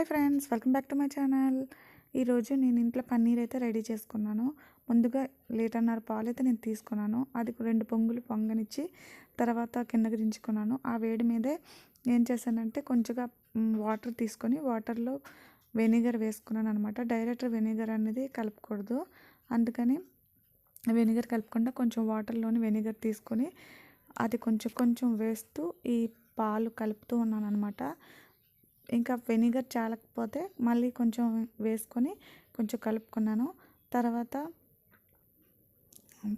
Hi friends, welcome back to my channel. ఈరోజు నేను ఇంట్లో పన్నీర్ అయితే రెడీ చేసుకున్నాను. ముందుగా లీటర్న్నర పాలు అయితే నేను తీసుకున్నాను. అది 2 పొంగులు పొంగనిచ్చి తర్వాత కిందకి దించుకున్నాను. ఆ వేడి మీదే ఏం చేశానంటే కొంచెంగా వాటర్ తీసుకొని వాటర్లో వెనిగర్ వేసుకున్నాను అనమాట. డైరెక్ట్ వెనిగర్ అనేది కలపకూడదు. అందుకని వెనిగర్ కలపకుండా కొంచెం వాటర్లోని వెనిగర్ తీసుకొని అది కొంచెం కొంచెం వేస్తూ ఈ పాలు కలుపుతూ ఉన్నాను అనమాట. ఇంకా వెనిగర్ చాలకపోతే మళ్ళీ కొంచెం వేసుకొని కొంచెం కలుపుకున్నాను. తర్వాత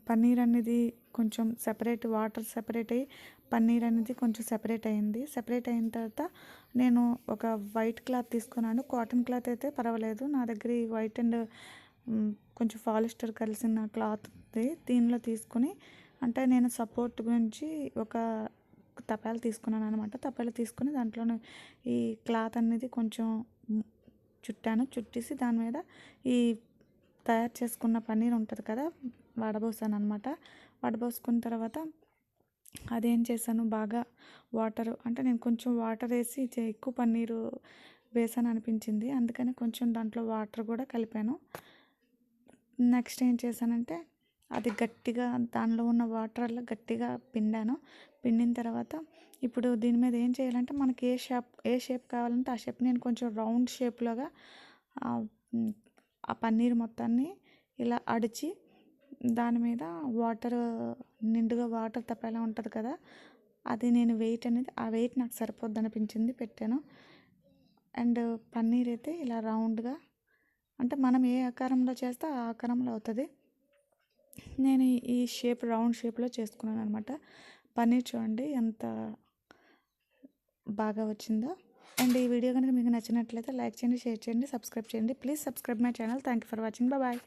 పన్నీర్ అనేది కొంచెం సెపరేట్ వాటర్ సెపరేట్ అయ్యి పన్నీర్ అనేది కొంచెం సెపరేట్ అయింది. సెపరేట్ అయిన తర్వాత నేను ఒక వైట్ క్లాత్ తీసుకున్నాను. కాటన్ క్లాత్ అయితే పర్వాలేదు. నా దగ్గర ఈ వైట్ అండ్ కొంచెం పాలిస్టర్ కలిసిన క్లాత్ ఉంది. దీనిలో తీసుకుని అంటే నేను సపోర్ట్ గురించి ఒక తపాలు తీసుకున్నాను అనమాట. తపాలు తీసుకుని దాంట్లోనే ఈ క్లాత్ అనేది కొంచెం చుట్టేసి దాని మీద ఈ తయారు చేసుకున్న పన్నీర్ ఉంటుంది కదా, వడబోసాను అనమాట. వడబోసుకున్న తర్వాత అదేం చేశాను, బాగా వాటర్ అంటే నేను కొంచెం వాటర్ వేసి ఎక్కువ పన్నీరు వేసాను అనిపించింది. అందుకని కొంచెం దాంట్లో వాటర్ కూడా కలిపాను. నెక్స్ట్ ఏం చేశానంటే అది గట్టిగా దానిలో ఉన్న వాటర్ అలా గట్టిగా పిండిన తర్వాత ఇప్పుడు దీని మీద ఏం చేయాలంటే మనకి ఏ షేప్ కావాలంటే ఆ షేప్ నేను కొంచెం రౌండ్ షేప్లోగా ఆ పన్నీర్ మొత్తాన్ని ఇలా అడిచి దాని మీద నిండుగా వాటర్ తప్పేలా ఉంటుంది కదా, అది నేను వెయిట్ అనేది ఆ వెయిట్ నాకు సరిపోద్ది అనిపించింది పెట్టాను. అండ్ పన్నీర్ అయితే ఇలా రౌండ్గా అంటే మనం ఏ ఆకారంలో చేస్తే ఆ ఆకారంలో అవుతుంది. నేను ఈ రౌండ్ షేప్లో చేసుకున్నాను అనమాట. పన్నీర్ చూడండి ఎంత బాగా వచ్చిందో. అండ్ ఈ వీడియో కనుక మీకు నచ్చినట్లయితే లైక్ చేయండి, షేర్ చేయండి, సబ్స్క్రైబ్ చేయండి. Please subscribe my channel. Thank you for watching. Bye.